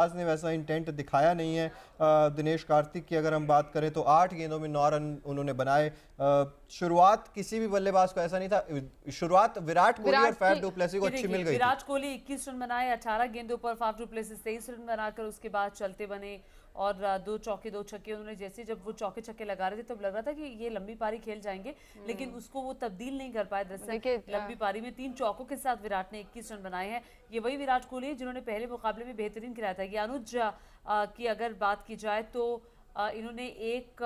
आज ने वैसा इंटेंट दिखाया नहीं है। दिनेश कार्तिक की अगर हम बात करें तो 8 गेंदों में 9 रन उन्होंने बनाए। शुरुआत किसी भी बल्लेबाज को ऐसा नहीं था। शुरुआत विराट कोहली और फैफ डु प्लेसिस को अच्छी मिल गई। विराट कोहली 21 रन बनाए 18 गेंदों पर, फैफ डु प्लेसिस 23 रन बनाकर उसके बाद चलते बने और 2 चौके 2 छक्के। उन्होंने जैसे जब वो चौके छक्के लगा रहे थे तब लग रहा था कि ये लंबी पारी खेल जाएंगे, लेकिन उसको वो तब्दील नहीं कर पाए। दरअसल लंबी पारी में 3 चौकों के साथ विराट ने 21 रन बनाए हैं। ये वही विराट कोहली है जिन्होंने पहले मुकाबले में बेहतरीन खिलाया था। अनुज की अगर बात की जाए तो इन्होंने 1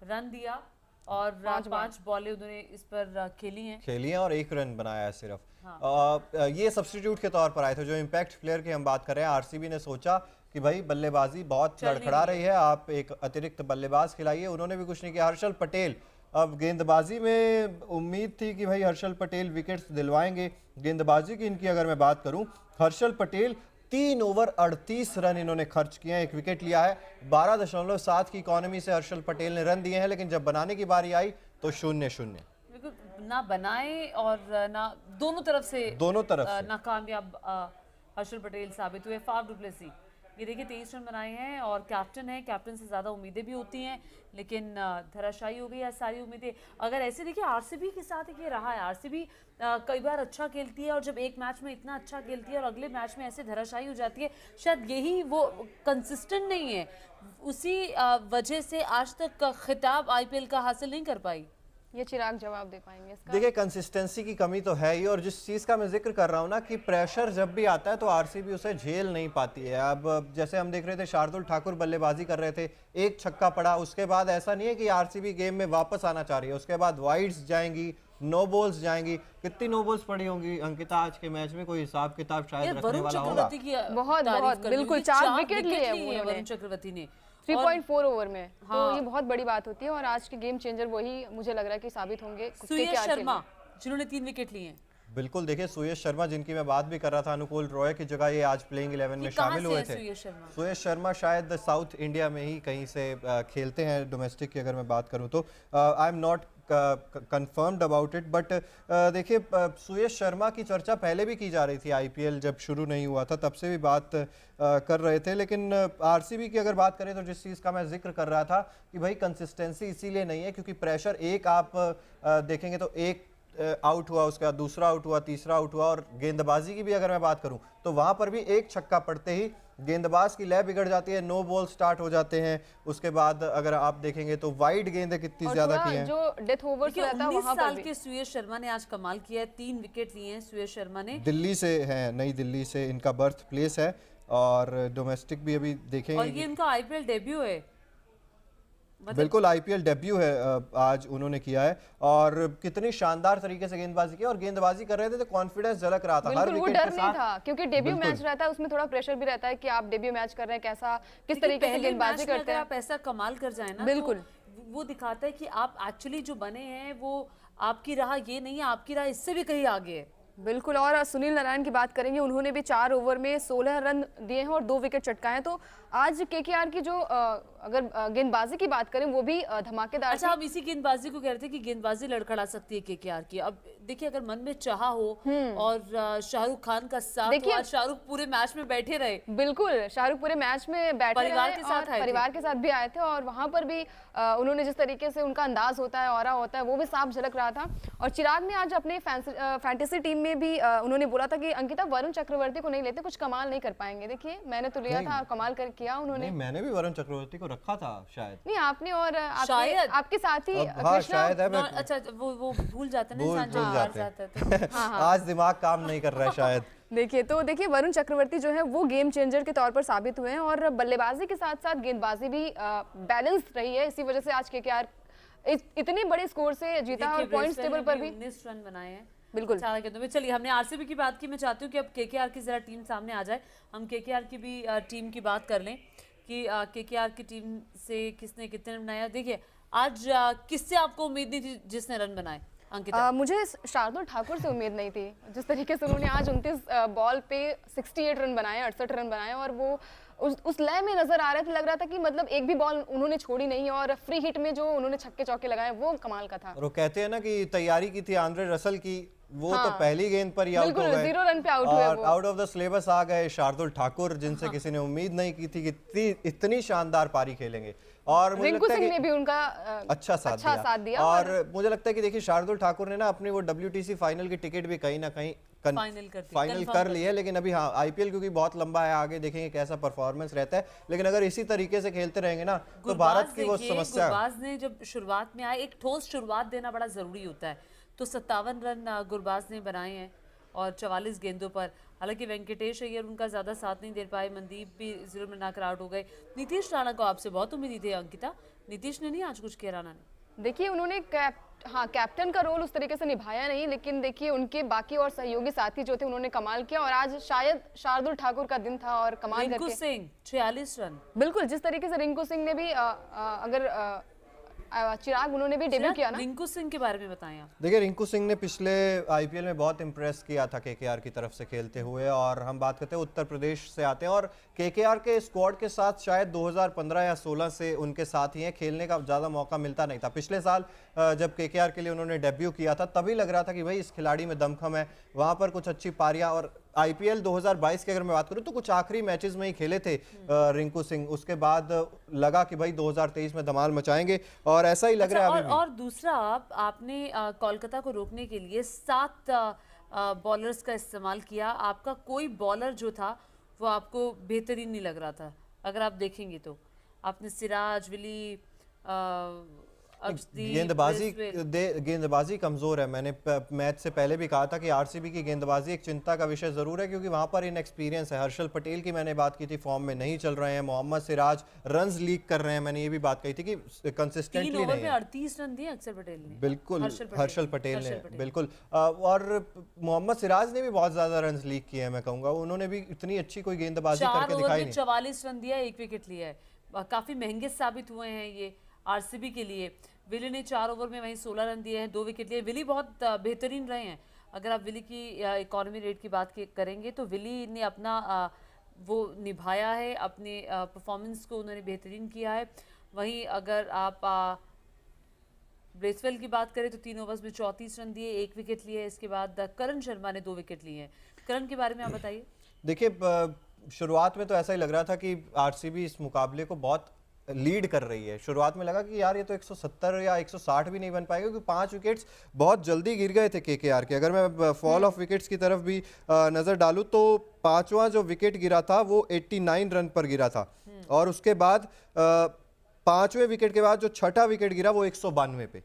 रन दिया और 5 बॉलें उन्होंने इस पर खेली हैं और 1 रन बनाया है सिर्फ। हाँ। ये सब्स्टिट्यूट के तौर पर आए थे। जो इम्पैक्ट प्लेयर की हम बात कर रहे हैं, आरसीबी ने सोचा कि भाई बल्लेबाजी बहुत लड़खड़ा रही है, आप एक अतिरिक्त बल्लेबाज खिलाइए। उन्होंने भी कुछ नहीं किया। हर्षल पटेल, अब गेंदबाजी में उम्मीद थी कि भाई हर्षल पटेल विकेट्स दिलवाएंगे। गेंदबाजी की इनकी अगर मैं बात करूं, हर्षल पटेल 3 ओवर 38 रन इन्होंने खर्च किए हैं, 1 विकेट लिया है। 12.7 की इकोनॉमी से हर्षल पटेल ने रन दिए हैं, लेकिन जब बनाने की बारी आई तो 0-0। ना बनाए और ना दोनों तरफ से नाकामयाब हर्षल पटेल साबित हुए। फैफ डु प्लेसिस ये देखिए 23 रन बनाए हैं और कैप्टन है, कैप्टन से ज़्यादा उम्मीदें भी होती हैं, लेकिन धराशायी हो गई है सारी उम्मीदें। अगर ऐसे देखिए आरसीबी के साथ ये रहा है, आरसीबी कई बार अच्छा खेलती है और जब एक मैच में इतना अच्छा खेलती है और अगले मैच में ऐसे धराशायी हो जाती है, शायद यही वो कंसिस्टेंट नहीं है, उसी वजह से आज तक खिताब आईपीएल का हासिल नहीं कर पाई। ये चिराग जवाब दे पाएंगे इसका। देखिए कंसिस्टेंसी की कमी तो है ही, और जिस चीज़ का मैं जिक्र कर रहा हूँ ना कि प्रेशर जब भी आता है तो आरसीबी उसे झेल नहीं पाती है। अब जैसे हम देख रहे थे शार्दुल ठाकुर बल्लेबाजी कर रहे थे, 1 छक्का पड़ा, उसके बाद ऐसा नहीं है कि आरसीबी गेम में वापस आना चाह रही है। उसके बाद वाइड्स जाएंगी, नो बॉल्स जाएंगी। कितनी नो बॉल्स पड़ी होंगी अंकिता आज के मैच में? कोई हिसाब किताब शायद रखने वाला होगा। बहुत बिल्कुल 4 विकेट लिए वरुण चक्रवर्ती ने 3.4 ओवर में। हाँ। तो ये बहुत बड़ी बात होती है और आज के गेम चेंजर वही मुझे लग रहा है कि साबित होंगे। सुयश शर्मा जिन्होंने 3 विकेट लिए हैं। बिल्कुल, देखिए सुयश शर्मा जिनकी मैं बात भी कर रहा था, अनुकूल रॉय की जगह ये आज प्लेइंग 11 में शामिल हुए थे। सुयश शर्मा शायद साउथ इंडिया में ही कहीं से खेलते हैं। डोमेस्टिक की अगर मैं बात करूं तो I am not confirmed about it, but देखिए सुयश शर्मा की चर्चा पहले भी की जा रही थी। आईपीएल जब शुरू नहीं हुआ था तब से भी बात कर रहे थे, लेकिन आरसीबी की अगर बात करें तो जिस चीज़ का मैं जिक्र कर रहा था कि भाई कंसिस्टेंसी इसीलिए नहीं है क्योंकि प्रेशर एक आप देखेंगे तो एक आउट हुआ, उसके बाद दूसरा आउट हुआ, तीसरा आउट हुआ, और गेंदबाजी की भी अगर मैं बात करूं तो वहां पर भी 1 छक्का पड़ते ही गेंदबाज की लय बिगड़ जाती है, नो बॉल स्टार्ट हो जाते हैं। उसके बाद अगर आप देखेंगे तो वाइड गेंदें कितनी ज्यादा की हैं। जो डेथ ओवर्स रहता है वहां पर 19 साल के सुयश शर्मा ने आज कमाल किया है, 3 विकेट लिए हैं सुयश शर्मा ने। दिल्ली से है, नई दिल्ली से इनका बर्थ प्लेस है, और डोमेस्टिक भी अभी देखेंगे। और ये इनका आईपीएल डेब्यू है। बिल्कुल आईपीएल डेब्यू है आज उन्होंने किया है, और कितनी शानदार तरीके से गेंदबाजी की, और गेंदबाजी कर रहे थे तो कॉन्फिडेंस झलक रहा था हर विकेट के साथ। नहीं था क्योंकि डेब्यू मैच रहता है, उसमें थोड़ा प्रेशर भी रहता है कि आप डेब्यू मैच कर रहे हैं, कैसा किस तरीके से गेंदबाजी करते हैं। आप ऐसा कमाल कर जाए ना, बिल्कुल वो दिखाता है कि आप एक्चुअली जो बने हैं वो आपकी राह ये नहीं है, आपकी राह इससे भी कहीं आगे है। बिल्कुल। और सुनील नारायण की बात करेंगे, उन्होंने भी 4 ओवर में 16 रन दिए हैं और 2 विकेट चटकाए हैं। तो आज केकेआर की जो अगर गेंदबाजी की बात करें वो भी धमाकेदार। अच्छा, हम इसी गेंदबाजी को कह रहे थे कि गेंदबाजी लड़खड़ा सकती है केकेआर की। अब देखिए अगर मन में चाह हो और शाहरुख खान का साथ हो, शाहरुख पूरे मैच में बैठे रहे। बिल्कुल, शाहरुख पूरे मैच में बैठे परिवार के साथ भी आए थे, और वहां पर भी उन्होंने जिस तरीके से उनका अंदाज होता है, ऑरा होता है, वो भी साफ झलक रहा था। और चिराग ने आज अपने फैंटेसी टीम में भी उन्होंने बोला था कि अंकिता वरुण चक्रवर्ती को नहीं लेते, कुछ कमाल नहीं कर पाएंगे। देखिए मैंने तो लिया था, कमाल किया उन्होंने। नहीं, मैंने भी वरुण चक्रवर्ती को रखा था शायद। नहीं आपने, और आपके साथ ही शायद है। अच्छा वो भूल जाते हैं आज दिमाग काम नहीं कर रहा है शायद। देखिए वरुण चक्रवर्ती जो है वो गेम चेंजर के तौर पर साबित हुए हैं, और बल्लेबाजी के साथ साथ गेंदबाजी भी बैलेंस रही है। इसी वजह से आज केकेआर इतने बड़े स्कोर से जीता, और पॉइंट्स टेबल पर भी 19 रन बनाए हैं। बिल्कुल 4 गेंदों में। चलिए हमने आरसीबी की बात की, मैं चाहती हूँ कि अब केकेआर की जरा टीम सामने आ जाए, हम केकेआर की भी टीम की बात कर लें कि केकेआर की टीम से किसने कितने रन बनाया। देखिए आज किससे आपको उम्मीद नहीं थी जिसने रन बनाए अंकिता? मुझे शार्दुल ठाकुर से उम्मीद नहीं थी। जिस तरीके से उन्होंने आज 29 बॉल पे 68 रन बनाए, 68 रन बनाए, और वो उस लय में नजर आ रहे थे, लग रहा था कि मतलब एक भी बॉल उन्होंने छोड़ी नहीं, और फ्री हिट में जो उन्होंने छक्के चौके लगाए वो कमाल का था। और वो कहते हैं ना कि तैयारी की थी आंद्रे रसल की, वो तो पहली गेंद पर ही आउट हो गए, 0 रन पे आउट हुए वो। आउट ऑफ द सिलेबस आ गए शार्दुल ठाकुर, जिनसे किसी ने उम्मीद नहीं की थी कि इतनी शानदार पारी खेलेंगे। और रिंकू सिंह ने भी उनका अच्छा साथ दिया। और मुझे लगता है कि देखिए शार्दुल ठाकुर ने ना अपनी वो WTC फाइनल की टिकट भी कहीं ना कहीं फाइनल कर ली है, लेकिन अभी हाँ आईपीएल क्योंकि बहुत लंबा है, आगे देखेंगे कैसा परफॉर्मेंस रहता है। लेकिन अगर इसी तरीके से खेलते रहेंगे ना तो भारत की वो समस्या, गुरबाज ने जब शुरुआत में आए एक ठोस शुरुआत देना बड़ा जरूरी होता है, तो 57 रन गुरबाज ने बनाए हैं और 44 गेंदों पर। हालांकि वेंकटेश अय्यर उनका ज्यादा साथ नहीं दे पाए, मनदीप भी 0 में नॉक आउट हो गए। नीतीश राणा को आपसे बहुत उम्मीद थी अंकिता, नीतीश ने नहीं आज कुछ किया राणा ने। देखिए उन्होंने कैप्टन का रोल उस तरीके से निभाया नहीं, लेकिन देखिए उनके बाकी और सहयोगी साथी जो थे उन्होंने कमाल किया। और आज शायद शार्दुल ठाकुर का दिन था और कमाल करके रिंकू सिंह 46 रन, बिल्कुल जिस तरीके से रिंकू सिंह ने भी अगर चिराग उन्होंने भी डेब्यू किया ना। रिंकू सिंह के बारे में बताएं आप। देखिए रिंकू सिंह ने पिछले आईपीएल में बहुत इंप्रेस किया था केकेआर की तरफ से खेलते हुए, और हम बात करते हैं उत्तर प्रदेश से आते हैं और केकेआर के स्क्वाड के साथ शायद 2015 या 16 से उनके साथ ही हैं, खेलने का ज़्यादा मौका मिलता नहीं था। पिछले साल जब केकेआर के लिए उन्होंने डेब्यू किया था तभी लग रहा था कि भाई इस खिलाड़ी में दमखम है, वहाँ पर कुछ अच्छी पारियां। और आईपीएल 2022 की अगर मैं बात करूं तो कुछ आखिरी मैचेस में ही खेले थे रिंकू सिंह, उसके बाद लगा कि भाई 2023 में धमाल मचाएंगे और ऐसा ही लग रहा है अभी भी। और दूसरा आपने कोलकाता को रोकने के लिए 7 बॉलर्स का इस्तेमाल किया, आपका कोई बॉलर जो था वो आपको बेहतरीन नहीं लग रहा था। अगर आप देखेंगे तो आपने सिराज, विली, गेंदबाजी कमजोर है। मैंने मैच से पहले भी कहा था कि आरसीबी की गेंदबाजी एक चिंता का विषय जरूर है, क्योंकि वहां पर इनएक्सपीरियंस है। हर्षल पटेल की मैंने बात की थी, फॉर्म में नहीं चल रहे हैं। मोहम्मद सिराज रन्स लीक कर रहे हैं, मैंने ये भी बात कही थी कि कंसिस्टेंटली नहीं है। 38 रन दिए अक्षर पटेल ने, बिल्कुल हर्षल पटेल ने बिल्कुल। और मोहम्मद सिराज ने भी बहुत ज्यादा रन लीक किए हैं, मैं कहूंगा उन्होंने भी इतनी अच्छी कोई गेंदबाजी करके दिखाई नहीं। 44 रन दिया, 1 विकेट लिया है, काफी महंगे साबित हुए हैं ये आरसीबी के लिए। विली ने 4 ओवर में वहीं 16 रन दिए हैं, 2 विकेट लिए। विली बहुत बेहतरीन रहे हैं। अगर आप विली की इकोनॉमी रेट की बात करेंगे तो विली ने अपना वो निभाया है, अपने परफॉर्मेंस को उन्होंने बेहतरीन किया है। वहीं अगर आप ब्रेसवेल की बात करें तो 3 ओवर्स में 34 रन दिए, 1 विकेट लिए। इसके बाद करण शर्मा ने 2 विकेट लिए हैं। करण के बारे में आप बताइए। देखिए शुरुआत में तो ऐसा ही लग रहा था कि आरसीबी इस मुकाबले को बहुत लीड कर रही है। शुरुआत में लगा कि यार ये तो 170 या 160 भी नहीं बन पाएगा, क्योंकि 5 विकेट्स बहुत जल्दी गिर गए थे केकेआर के। अगर मैं फॉल ऑफ विकेट्स की तरफ भी नजर डालूं तो 5वां जो विकेट गिरा था वो 89 रन पर गिरा था, और उसके बाद 5वें विकेट के बाद जो 6ठा विकेट गिरा वो 192 पे।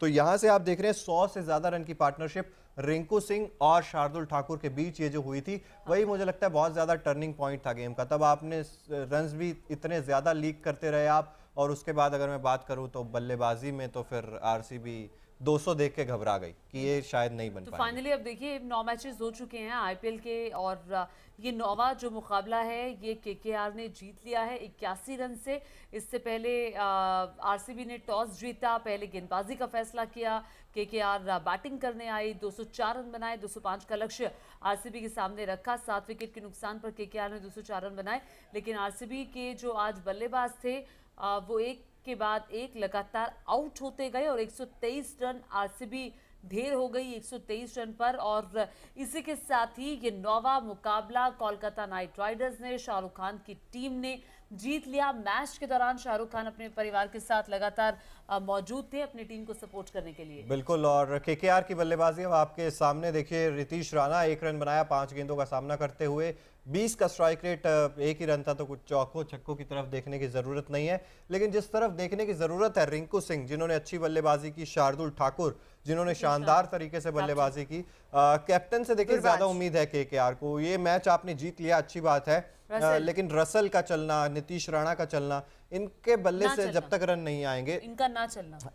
तो यहां से आप देख रहे हैं 100 से ज्यादा रन की पार्टनरशिप रिंकू सिंह और शार्दुल ठाकुर के बीच ये जो हुई थी, वही मुझे लगता है बहुत ज्यादा टर्निंग पॉइंट था गेम का। तब आपने रन्स भी इतने ज्यादा लीक करते रहे आप, और उसके बाद अगर मैं बात करूं तो बल्लेबाजी में तो फिर आरसीबी 200 देख के घबरा गई कि ये शायद नहीं बन पाएगा। फाइनली अब देखिए 9 मैचेस हो चुके हैं आईपीएल के, और ये 9वां जो मुकाबला है ये केकेआर ने जीत लिया है 81 रन से। इससे पहले आरसीबी ने टॉस जीता, पहले गेंदबाजी का फैसला किया। केकेआर बैटिंग करने आई, 204 रन बनाए, 205 का लक्ष्य आरसीबी के सामने रखा। 7 विकेट के नुकसान पर केकेआर ने 204 रन बनाए, लेकिन आरसीबी के जो आज बल्लेबाज थे वो एक के बाद एक लगातार आउट होते गए और 123 रन आरसीबी ढेर हो गई 123 रन पर। और इसी के साथ ही ये 9वां मुकाबला कोलकाता नाइट राइडर्स ने, शाहरुख खान की टीम ने जीत लिया। मैच के दौरान शाहरुख खान अपने परिवार के साथ लगातार मौजूद थे अपनी टीम को सपोर्ट करने के लिए। बिल्कुल। और केकेआर की बल्लेबाजी अब आपके सामने देखिए, रितीश राणा 1 रन बनाया 5 गेंदों का सामना करते हुए, 20 का स्ट्राइक रेट, 1 ही रन था, तो कुछ चौकों छक्कों की तरफ देखने की जरूरत नहीं है। लेकिन जिस तरफ देखने की जरूरत है, रिंकू सिंह जिन्होंने अच्छी बल्लेबाजी की, शार्दुल ठाकुर जिन्होंने शानदार तरीके से बल्लेबाजी की, कैप्टन से देखिए ज्यादा उम्मीद है केकेआर को। ये मैच आपने जीत लिया, अच्छी बात है, लेकिन रसल का चलना, नीतीश राणा का चलना, इनके बल्ले से जब तक रन नहीं आएंगे,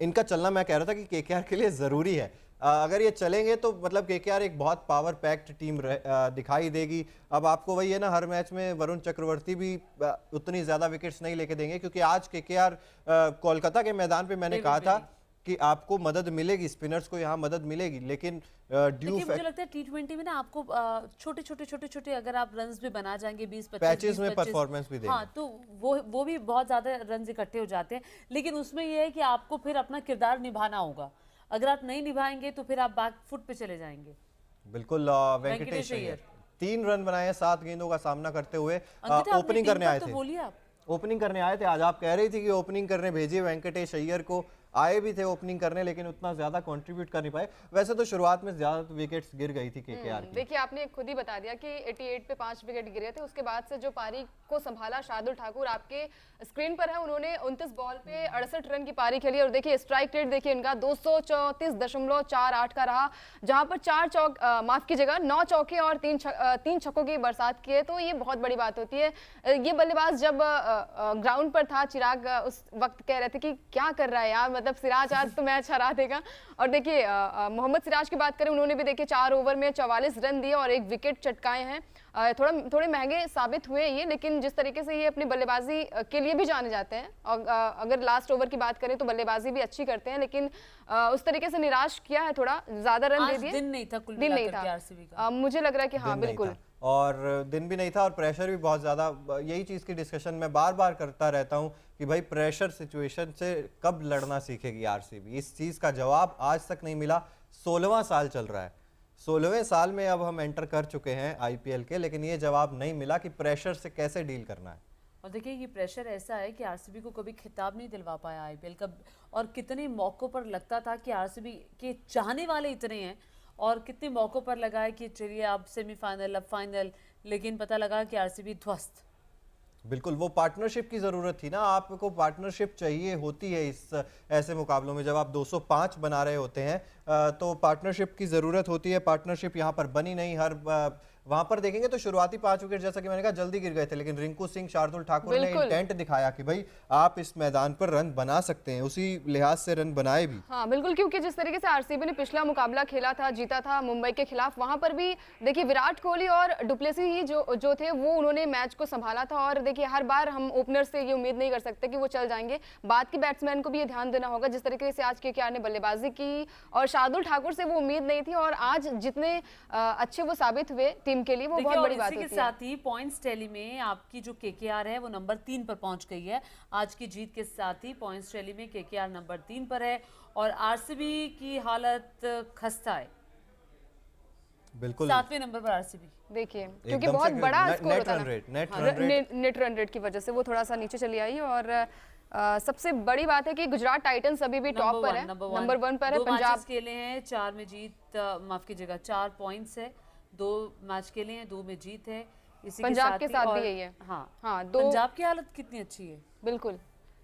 इनका चलना मैं कह रहा था कि केकेआर के लिए जरूरी है। अगर ये चलेंगे तो मतलब केकेआर एक बहुत पावर पैक्ड टीम दिखाई देगी। अब आपको वही है ना, हर मैच में वरुण चक्रवर्ती भी उतनी ज्यादा विकेट्स नहीं लेके देंगे, क्योंकि आज केकेआर कोलकाता के मैदान पे मैंने कहा था कि आपको मदद मिलेगी, स्पिनर्स को यहाँ मदद मिलेगी, लेकिन मुझे लगता है टी20 में ना आपको छोटे अगर आप रन्स भी बना जाएंगे 20-25 पैचेस में परफॉर्मेंस भी देंगे, हाँ, तो वो भी बहुत ज्यादा रन्स इकट्ठे हो जाते हैं। लेकिन उसमें ये है कि आपको फिर अपना किरदार निभाना होगा। अगर आप नहीं निभाएंगे तो फिर आप बैक फुट पे चले जाएंगे। बिल्कुल वेंकटेश अय्यर 3 रन बनाए हैं 7 गेंदों का सामना करते हुए। ओपनिंग करने आए थे, ओपनिंग करने आए थे आज। आप कह रही थी कि ओपनिंग करने भेजिए वेंकटेश अय्यर को, आए भी थे ओपनिंग करने, लेकिन उतना ज्यादा कंट्रीब्यूट कर नहीं पाए। वैसे तो शुरुआत में ज्यादा विकेट्स गिर गई थी केकेआर की। देखिए आपने खुद ही बता दिया कि 88 पे 5 विकेट गिरे थे। उसके बाद से जो पारी को संभाला शार्दुल ठाकुर आपके स्क्रीन पर है, उन्होंने 29 बॉल पे 68 रन की पारी खेली और देखिए स्ट्राइक रेट देखिए इनका 234.48 का रहा, जहां पर 9 चौके और 3 छक्कों की बरसात की है। तो ये बहुत बड़ी बात होती है। ये बल्लेबाज जब ग्राउंड पर था, चिराग उस वक्त कह रहे थे कि क्या कर रहा है यार, मतलब सिराज आज तो मैच हरा देगा। और देखिए मोहम्मद सिराज की बात करें, उन्होंने भी देखिए 4 ओवर में 44 रन दिए और 1 विकेट चटकाए हैं। थोड़े महंगे साबित हुए ये, लेकिन जिस तरीके से ये अपनी बल्लेबाजी के लिए भी जाने जाते हैं, और अगर लास्ट ओवर की बात करें तो बल्लेबाजी भी अच्छी करते हैं, लेकिन उस तरीके से निराश किया है, थोड़ा ज्यादा रन दे दिए। दिन नहीं था, कुल मिलाकर आरसीबी का मुझे लग रहा है कि हाँ बिल्कुल, और दिन भी नहीं था और प्रेशर भी बहुत ज़्यादा। यही चीज़ की डिस्कशन मैं बार बार करता रहता हूँ कि भाई प्रेशर सिचुएशन से कब लड़ना सीखेगी आरसीबी। इस चीज़ का जवाब आज तक नहीं मिला। 16वां साल चल रहा है, 16वें साल में अब हम एंटर कर चुके हैं आईपीएल के, लेकिन ये जवाब नहीं मिला कि प्रेशर से कैसे डील करना है। और देखिए ये प्रेशर ऐसा है कि आरसीबी को कभी खिताब नहीं दिलवा पाया आईपीएल का, और कितने मौक़ों पर लगता था कि आरसीबी के चाहने वाले इतने हैं, और कितने मौक़ों पर लगा है कि चलिए अब सेमीफाइनल, अब फाइनल, लेकिन पता लगा कि आरसीबी ध्वस्त। बिल्कुल, वो पार्टनरशिप की ज़रूरत थी ना, आपको पार्टनरशिप चाहिए होती है इस ऐसे मुकाबलों में। जब आप 205 बना रहे होते हैं तो पार्टनरशिप की ज़रूरत होती है। पार्टनरशिप यहाँ पर बनी नहीं। वहां पर देखेंगे तो शुरुआती 5 विकेट जैसा कि मैंने कहा जल्दी गिर गए थे, लेकिन रिंकू सिंह, शार्दुल ठाकुर ने इंटेंट दिखाया कि भाई आप इस मैदान पर रन बना सकते हैं, उसी लिहाज से रन बनाए भी। हाँ बिल्कुल, क्योंकि जिस तरीके से आरसीबी ने पिछला मुकाबला खेला था, जीता था मुंबई के खिलाफ, वहां पर भी देखिए विराट कोहली और डुप्लेसी ही जो थे वो उन्होंने मैच को संभाला था। और देखिए हर बार हम ओपनर से ये उम्मीद नहीं कर सकते कि वो चल जाएंगे, बाद के बैट्समैन को भी ये ध्यान देना होगा। जिस तरीके से आज केकेआर ने बल्लेबाजी की और शार्दुल ठाकुर से वो उम्मीद नहीं थी, और आज जितने अच्छे वो साबित हुए टीम के लिए, वो बहुत बड़ी बात होती है। इसी के साथ ही पॉइंट्स टैली में आपकी जो केकेआर है वो नंबर 3 पर पहुंच गई है। आज की जीत के साथ ही पॉइंट्स टैली में केकेआर नंबर 3 पर है और आरसीबी की हालत खस्ता है, बिल्कुल 7वें नंबर पर आरसीबी। देखिए क्योंकि बहुत बड़ा स्कोर होता है, नेट रन रेट की वजह से वो थोड़ा सा नीचे चली आई। और सबसे बड़ी बात है कि गुजरात टाइटंस अभी भी टॉप पर है, नंबर 1 पर है। पंजाब खेले हैं 4 में जीत, माफ कीजिएगा 4 पॉइंट्स है, 2 मैच खेले हैं, 2 में जीत है। इसी पंजाब के साथ भी यही है। हाँ, पंजाब की हालत कितनी अच्छी है। बिल्कुल,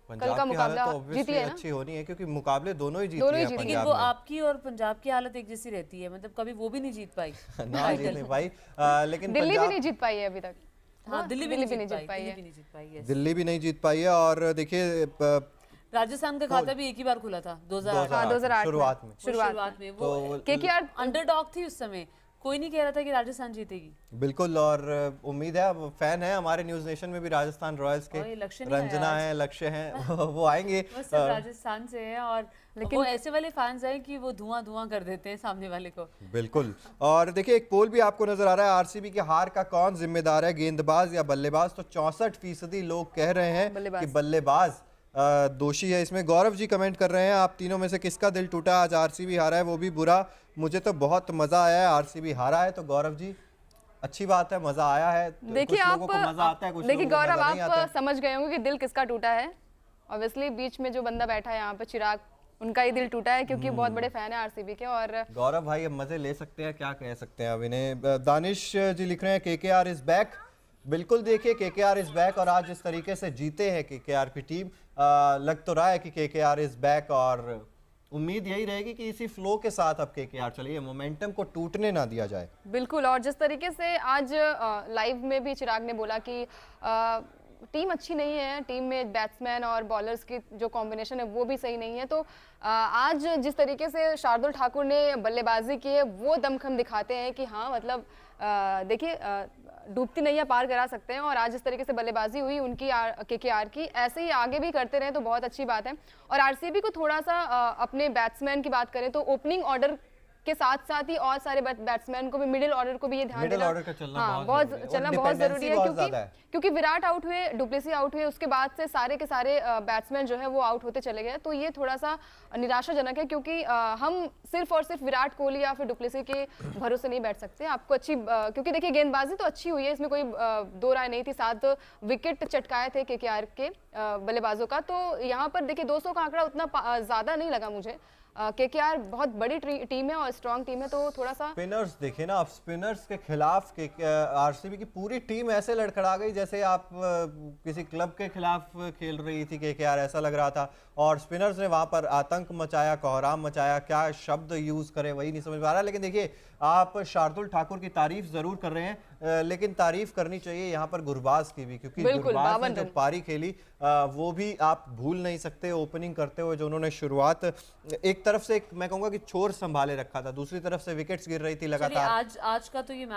कल का मुकाबला जीती है, अच्छी होनी है क्योंकि मुकाबले दोनों ही जीते हैं। लेकिन वो आपकी और पंजाब की हालत एक जैसी रहती है, मतलब कभी वो भी नहीं जीत पाई ना जीत नहीं पाई, लेकिन दिल्ली भी नहीं जीत पाई है अभी तक। हाँ, दिल्ली भी नहीं जीत पाई है, दिल्ली भी नहीं जीत पाई है। और देखिए राजस्थान का खाता भी एक ही बार खुला था 2008 शुरुआत में वो केकेआर अंडरडॉग थी उस समय, कोई नहीं कह रहा था कि राजस्थान जीतेगी। बिल्कुल, और उम्मीद है, फैन है हमारे न्यूज नेशन में भी राजस्थान रॉयल्स के, रंजना है, लक्ष्य हैं, वो आएंगे राजस्थान से है। और लेकिन वो ऐसे वाले फैंस हैं कि वो धुआं कर देते हैं सामने वाले को। बिल्कुल, और देखिए एक पोल भी आपको नजर आ रहा है, आरसीबी की हार का कौन जिम्मेदार है, गेंदबाज या बल्लेबाज? तो 64% लोग कह रहे हैं कि बल्लेबाज दोषी है। इसमें गौरव जी कमेंट कर रहे हैं, आप तीनों में से किसका दिल टूटा? आज आरसीबी हारा है वो भी बुरा, मुझे तो बहुत मजा आया है आरसीबी हारा है। तो गौरव जी अच्छी बात है, मजा आया है। देखिए आप मजा आता है, देखिए गौरव आप समझ गए होंगे कि दिल किसका टूटा है। ऑब्वियसली बीच में जो बंदा बैठा है यहाँ पे चिराग, उनका ही दिल टूटा है क्योंकि बहुत बड़े फैन है आरसीबी के। और गौरव भाई अब मजे ले सकते हैं, क्या कह सकते हैं अब इन्हें। दानिश जी लिख रहे हैं केकेआर इज बैक। बिल्कुल, देखिए केकेआर इज बैक, और आज जिस तरीके से जीते हैं केकेआर की टीम, लग तो रहा है कि केकेआर इज बैक, और उम्मीद यही रहेगी कि इसी फ्लो के साथ अब केकेआर चलिए, मोमेंटम को टूटने ना दिया जाए। बिल्कुल, और जिस तरीके से आज लाइव में भी चिराग ने बोला कि टीम अच्छी नहीं है, टीम में बैट्समैन और बॉलर्स की जो कॉम्बिनेशन है वो भी सही नहीं है। तो आज जिस तरीके से शार्दुल ठाकुर ने बल्लेबाजी की है वो दमखम दिखाते हैं कि हाँ मतलब देखिए डूबती नैया पार करा सकते हैं। और आज इस तरीके से बल्लेबाजी हुई उनकी केकेआर की, ऐसे ही आगे भी करते रहे तो बहुत अच्छी बात है। और आरसीबी को थोड़ा सा अपने बैट्समैन की बात करें तो ओपनिंग ऑर्डर के साथ साथ ही और सारे बैट्समैन को भी, मिडिल ऑर्डर को भी ये ध्यान देना, बहुत जरूरी है, क्योंकि विराट आउट हुए, डुप्लेसी आउट हुए, उसके बाद से सारे के सारे बैट्समैन जो है वो आउट होते चले गए। तो ये थोड़ा सा निराशाजनक है, क्योंकि हम सिर्फ और सिर्फ विराट कोहली या फिर डुप्लेसी के भरोसे नहीं बैठ सकते। आपको अच्छी, क्योंकि देखिए गेंदबाजी तो अच्छी हुई है, इसमें कोई दो राय नहीं थी, 7 विकेट चटकाए थे केकेआर के बल्लेबाजों का। तो यहाँ पर देखिए 200 का आंकड़ा उतना ज्यादा नहीं लगा मुझे। केकेआर बहुत बड़ी टीम है और स्ट्रॉन्ग टीम है, तो थोड़ा सा स्पिनर्स देखिए ना, आप स्पिनर्स के खिलाफ आरसीबी की पूरी टीम ऐसे लड़खड़ा गई जैसे आप किसी क्लब के खिलाफ खेल रही थी केकेआर, ऐसा लग रहा था। और स्पिनर्स ने वहां पर आतंक मचाया, कोहराम मचाया, क्या शब्द यूज करें वही नहीं समझ में आ रहा। लेकिन देखिए आप शार्दुल ठाकुर की तारीफ जरूर कर रहे हैं, लेकिन तारीफ करनी चाहिए यहाँ पर गुरबाज की भी, क्योंकि गुरबाज ने जो पारी खेली वो भी आप भूल नहीं सकते। ओपनिंग करते हुए जो उन्होंने शुरुआत, एक तरफ से मैं कहूंगा कि छोर संभाले रखा था, दूसरी तरफ से विकेट्स गिर रही थी लगातार। आज का तो ये